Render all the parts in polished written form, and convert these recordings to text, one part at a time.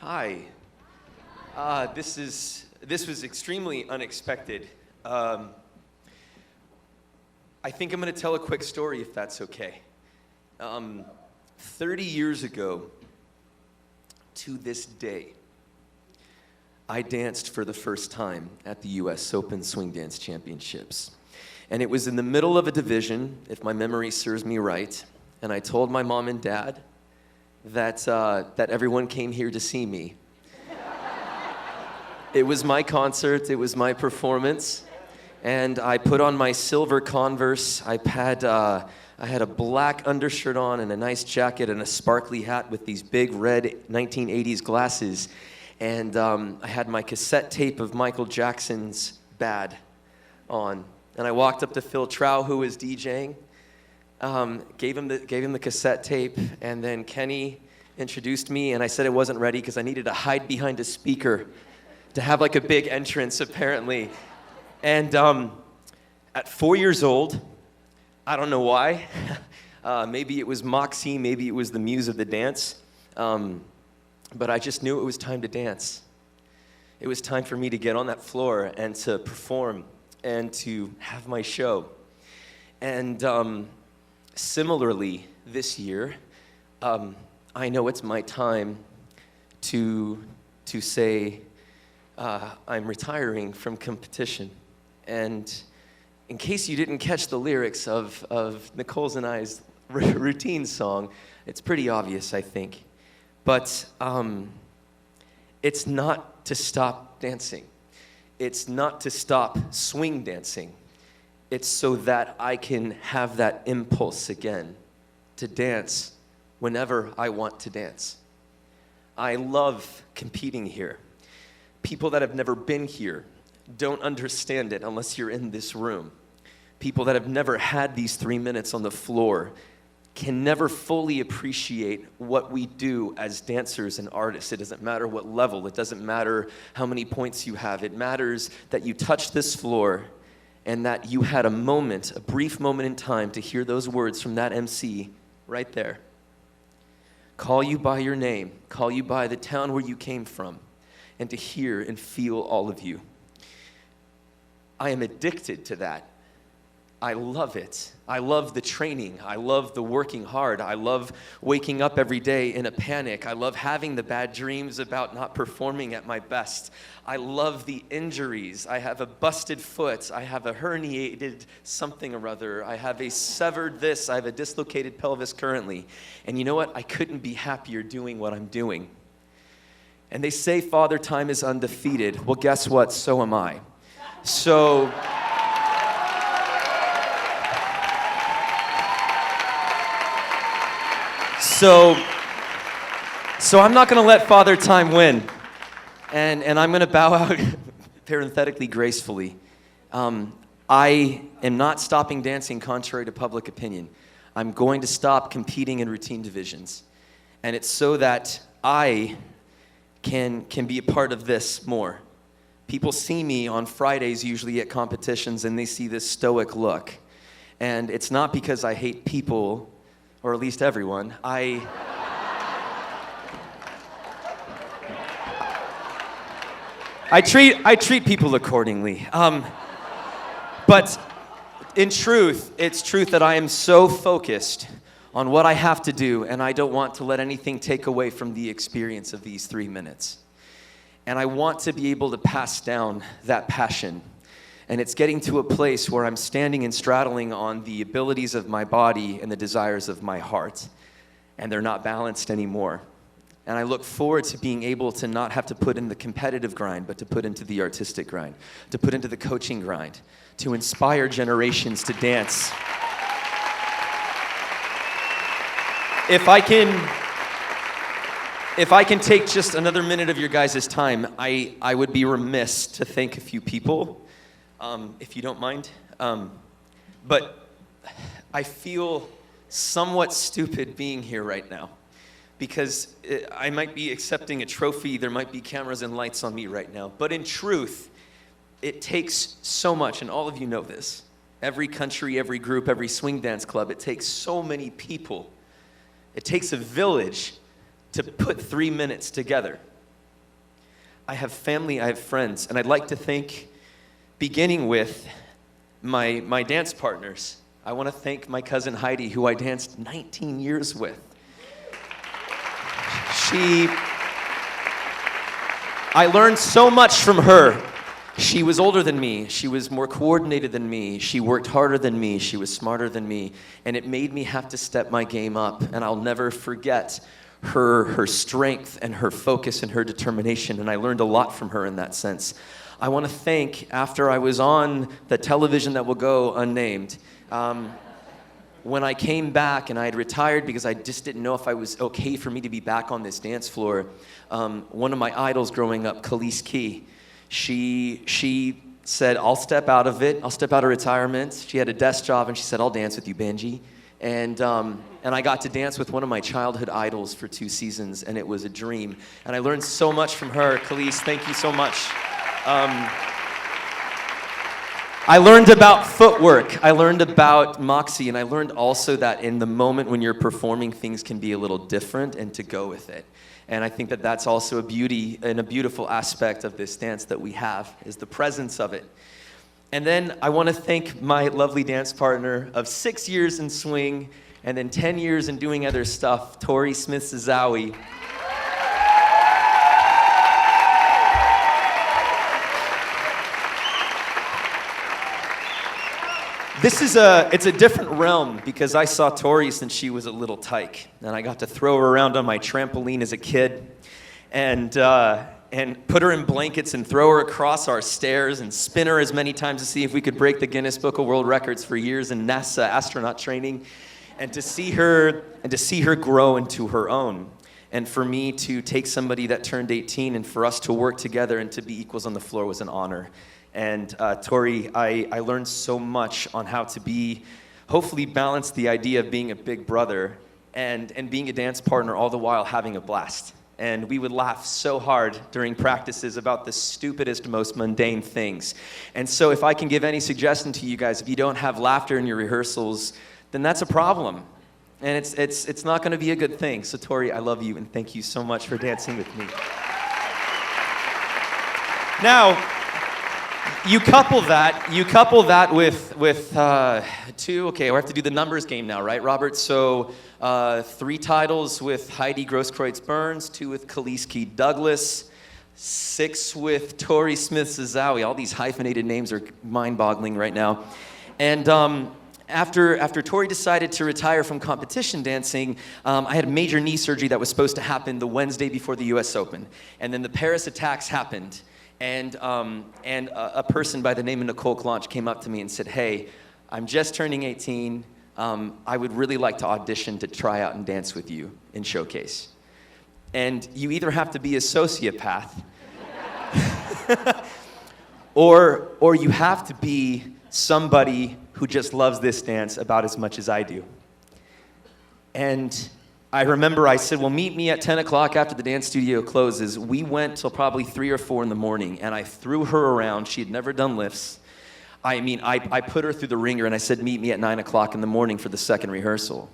Hi. This was extremely unexpected. I think I'm going to tell a quick story, if that's okay. 30 years ago, to this day, I danced for the first time at the U.S. Open Swing Dance Championships. And it was in the middle of a division, if my memory serves me right, and I told my mom and dad that everyone came here to see me. It was my concert, it was my performance, and I put on my silver Converse. I had a black undershirt on and a nice jacket and a sparkly hat with these big red 1980s glasses, and I had my cassette tape of Michael Jackson's Bad on. And I walked up to Phil Trow, who was DJing, gave him the cassette tape, and then Kenny introduced me, and I said it wasn't ready because I needed to hide behind a speaker to have like a big entrance, apparently. And at 4 years old, I don't know why, maybe it was moxie, maybe it was the muse of the dance, but I just knew it was time to dance. It was time for me to get on that floor and to perform and to have my show. And similarly, this year, I know it's my time to say I'm retiring from competition. And in case you didn't catch the lyrics of Nicole's and I's routine song, it's pretty obvious, I think. But it's not to stop dancing. It's not to stop swing dancing. It's so that I can have that impulse again to dance whenever I want to dance. I love competing here. People that have never been here don't understand it unless you're in this room. People that have never had these 3 minutes on the floor can never fully appreciate what we do as dancers and artists. It doesn't matter what level. It doesn't matter how many points you have. It matters that you touch this floor and that you had a moment, a brief moment in time to hear those words from that MC right there. Call you by your name, call you by the town where you came from, and to hear and feel all of you. I am addicted to that. I love it. I love the training. I love the working hard. I love waking up every day in a panic. I love having the bad dreams about not performing at my best. I love the injuries. I have a busted foot. I have a herniated something or other. I have a severed this. I have a dislocated pelvis currently. And you know what? I couldn't be happier doing what I'm doing. And they say Father Time is undefeated. Well, guess what? So am I. So I'm not going to let Father Time win, and I'm going to bow out parenthetically gracefully. I am not stopping dancing contrary to public opinion. I'm going to stop competing in routine divisions, and it's so that I can be a part of this more. People see me on Fridays usually at competitions, and they see this stoic look, and it's not because I hate people, or at least everyone. I treat people accordingly. But in truth, it's truth that I am so focused on what I have to do, and I don't want to let anything take away from the experience of these 3 minutes. And I want to be able to pass down that passion. And it's getting to a place where I'm standing and straddling on the abilities of my body and the desires of my heart. And they're not balanced anymore. And I look forward to being able to not have to put in the competitive grind, but to put into the artistic grind, to put into the coaching grind, to inspire generations to dance. If I can take just another minute of your guys' time, I would be remiss to thank a few people. If you don't mind. But I feel somewhat stupid being here right now because I might be accepting a trophy, there might be cameras and lights on me right now, but in truth, it takes so much, and all of you know this. Every country, every group, every swing dance club, it takes so many people. It takes a village to put 3 minutes together. I have family, I have friends, and I'd like to thank, beginning with my dance partners. I want to thank my cousin Heidi, who I danced 19 years with. I learned so much from her. She was older than me. She was more coordinated than me. She worked harder than me. She was smarter than me. And it made me have to step my game up. And I'll never forget her strength and her focus and her determination. And I learned a lot from her in that sense. I want to thank, after I was on the television that will go unnamed, when I came back and I had retired because I just didn't know if I was okay for me to be back on this dance floor, one of my idols growing up, Khalees Key, she said, I'll step out of it. I'll step out of retirement. She had a desk job and she said, I'll dance with you, Benji. And I got to dance with one of my childhood idols for 2 seasons, and it was a dream. And I learned so much from her. Khalees, thank you so much. I learned about footwork, I learned about moxie, and I learned also that in the moment when you're performing, things can be a little different and to go with it. And I think that that's also a beauty and a beautiful aspect of this dance that we have, is the presence of it. And then I want to thank my lovely dance partner of 6 years in swing and then 10 years in doing other stuff, Tori Smith-Zazowie. It's a different realm because I saw Tori since she was a little tyke, and I got to throw her around on my trampoline as a kid, and put her in blankets and throw her across our stairs and spin her as many times to see if we could break the Guinness Book of World Records for years in NASA astronaut training, and to see her grow into her own. And for me to take somebody that turned 18 and for us to work together and to be equals on the floor was an honor. And Tori, I learned so much on how to hopefully balance the idea of being a big brother and being a dance partner, all the while having a blast. And we would laugh so hard during practices about the stupidest, most mundane things. And so if I can give any suggestion to you guys, if you don't have laughter in your rehearsals, then that's a problem. And it's not gonna be a good thing. So Tori, I love you and thank you so much for dancing with me. Now, you couple that with 2, okay, we have to do the numbers game now, right, Robert? So 3 titles with Heidi Grosskreutz-Burns, 2 with Khalees Key Douglas, 6 with Tori Smith-Zazowie. All these hyphenated names are mind-boggling right now. And after Tori decided to retire from competition dancing, I had a major knee surgery that was supposed to happen the Wednesday before the US Open. And then the Paris attacks happened. And a person by the name of Nicole came up to me and said, hey, I'm just turning 18. I would really like to audition to try out and dance with you in Showcase. And you either have to be a sociopath or you have to be somebody who just loves this dance about as much as I do. And I remember I said, well, meet me at 10 o'clock after the dance studio closes. We went till probably 3 or 4 in the morning, and I threw her around. She had never done lifts. I mean, I put her through the ringer, and I said, meet me at 9 o'clock in the morning for the second rehearsal.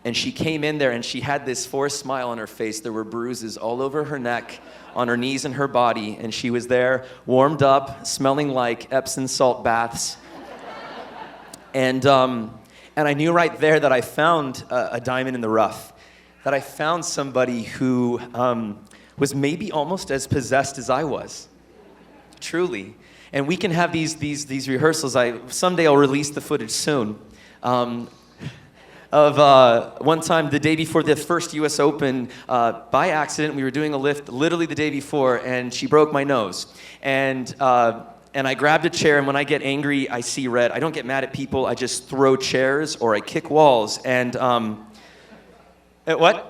And she came in there, and she had this forced smile on her face. There were bruises all over her neck, on her knees and her body, and she was there, warmed up, smelling like Epsom salt baths. And I knew right there that I found a diamond in the rough, that I found somebody who was maybe almost as possessed as I was, truly. And we can have these rehearsals. Someday I'll release the footage soon. Of one time, the day before the first US Open, by accident, we were doing a lift literally the day before, and she broke my nose. And I grabbed a chair, and when I get angry, I see red. I don't get mad at people, I just throw chairs or I kick walls. And, what?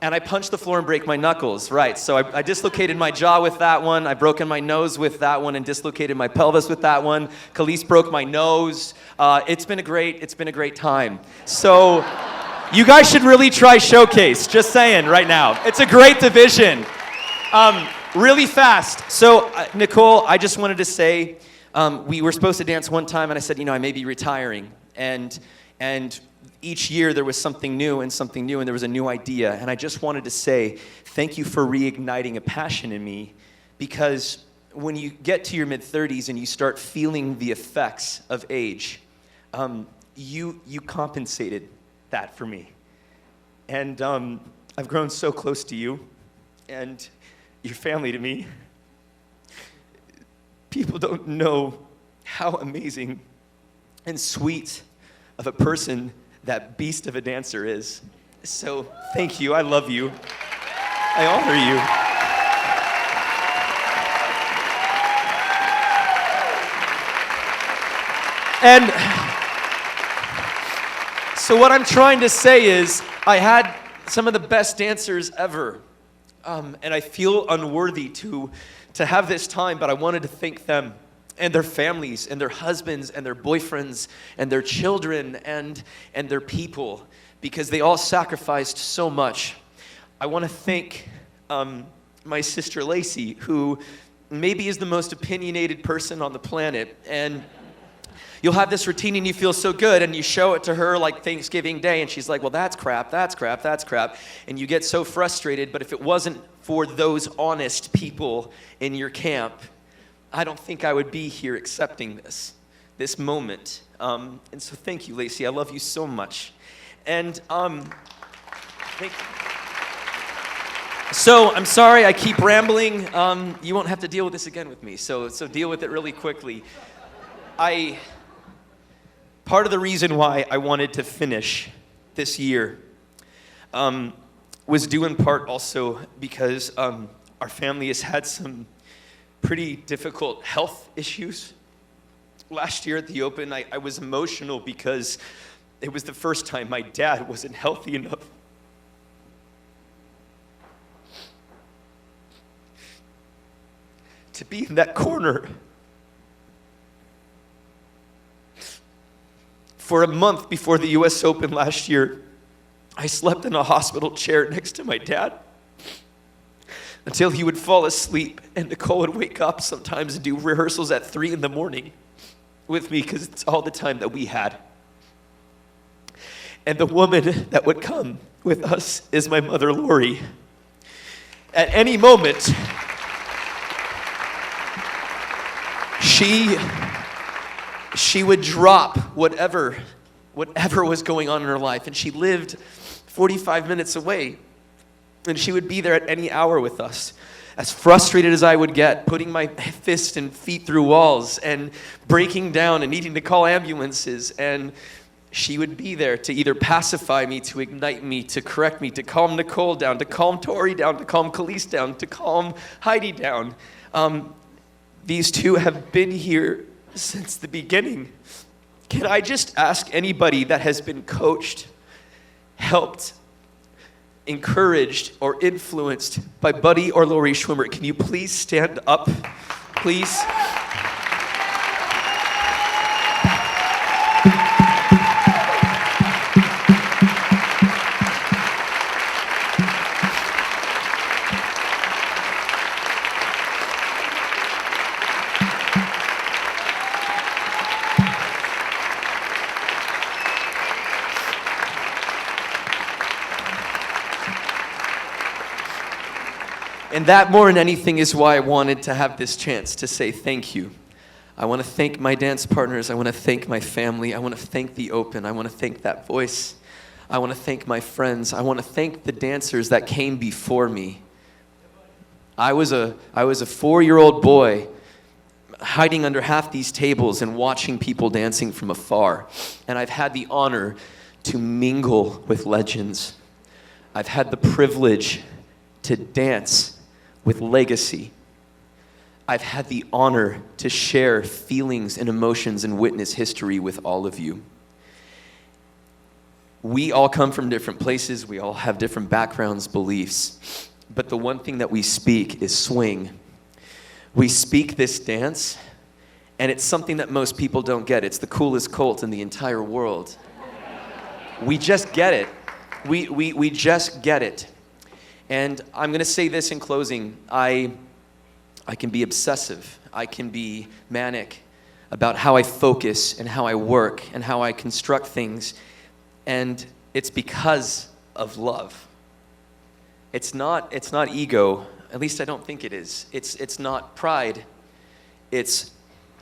And I punch the floor and break my knuckles, right. So I dislocated my jaw with that one, I've broken my nose with that one, and dislocated my pelvis with that one. Khalees broke my nose. It's been a great time. So you guys should really try Showcase, just saying right now. It's a great division. Really fast. So Nicole, I just wanted to say, we were supposed to dance one time, and I said, I may be retiring. And each year there was something new, and there was a new idea. And I just wanted to say thank you for reigniting a passion in me, because when you get to your mid-30s and you start feeling the effects of age, you compensated that for me. And I've grown so close to you and your family to me. People don't know how amazing and sweet of a person that beast of a dancer is. So thank you. I love you. I honor you. And so what I'm trying to say is I had some of the best dancers ever. And I feel unworthy to have this time, but I wanted to thank them and their families and their husbands and their boyfriends and their children and their people, because they all sacrificed so much. I want to thank my sister Lacey, who maybe is the most opinionated person on the planet, and you'll have this routine and you feel so good and you show it to her like Thanksgiving Day and she's like, well, that's crap, that's crap, that's crap. And you get so frustrated, but if it wasn't for those honest people in your camp, I don't think I would be here accepting this moment. And so thank you, Lacey. I love you so much. And thank you. So I'm sorry I keep rambling. You won't have to deal with this again with me, so deal with it really quickly. Part of the reason why I wanted to finish this year was due in part also because our family has had some pretty difficult health issues. Last year at the Open, I was emotional because it was the first time my dad wasn't healthy enough to be in that corner. For a month before the US Open last year, I slept in a hospital chair next to my dad until he would fall asleep, and Nicole would wake up sometimes and do rehearsals at 3 in the morning with me because it's all the time that we had. And the woman that would come with us is my mother, Lori. At any moment, she would drop whatever was going on in her life, and she lived 45 minutes away, and she would be there at any hour with us. As frustrated as I would get, putting my fist and feet through walls and breaking down and needing to call ambulances, and she would be there to either pacify me, to ignite me, to correct me, to calm Nicole down, to calm Tori down, to calm Khalees down, to calm Heidi down. These two have been here since the beginning. Can I just ask anybody that has been coached, helped, encouraged, or influenced by Buddy or Lori Schwimmer, can you please stand up, please? And that more than anything is why I wanted to have this chance to say thank you. I want to thank my dance partners. I want to thank my family. I want to thank the Open. I want to thank that voice. I want to thank my friends. I want to thank the dancers that came before me. I was a 4-year-old boy hiding under half these tables and watching people dancing from afar. And I've had the honor to mingle with legends. I've had the privilege to dance with legacy. I've had the honor to share feelings and emotions and witness history with all of you. We all come from different places. We all have different backgrounds, beliefs. But the one thing that we speak is swing. We speak this dance, and it's something that most people don't get. It's the coolest cult in the entire world. We just get it. We just get it. And I'm going to say this in closing. I can be obsessive. I can be manic about how I focus and how I work and how I construct things. And it's because of love. It's not ego, at least I don't think it is. It's not pride. It's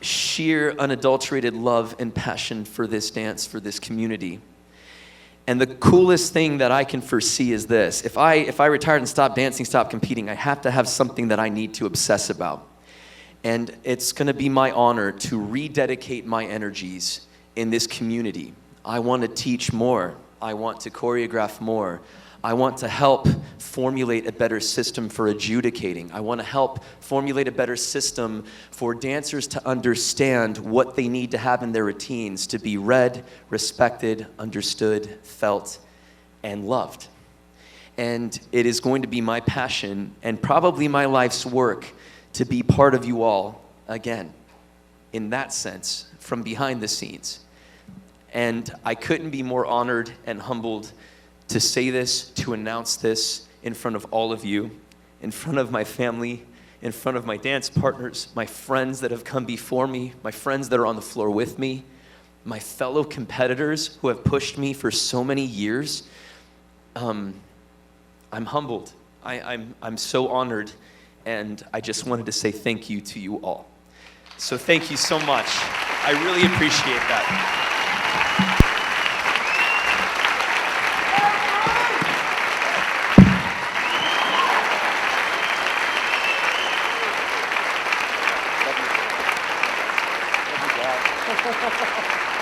sheer unadulterated love and passion for this dance, for this community. And the coolest thing that I can foresee is this. If I retired and stopped dancing, stopped competing, I have to have something that I need to obsess about. And it's gonna be my honor to rededicate my energies in this community. I want to teach more. I want to choreograph more. I want to help formulate a better system for adjudicating. I want to help formulate a better system for dancers to understand what they need to have in their routines to be read, respected, understood, felt, and loved. And it is going to be my passion and probably my life's work to be part of you all again, in that sense, from behind the scenes. And I couldn't be more honored and humbled to say this, to announce this in front of all of you, in front of my family, in front of my dance partners, my friends that have come before me, my friends that are on the floor with me, my fellow competitors who have pushed me for so many years. I'm humbled. I'm so honored, and I just wanted to say thank you to you all. So thank you so much. I really appreciate that. Love you, Dad.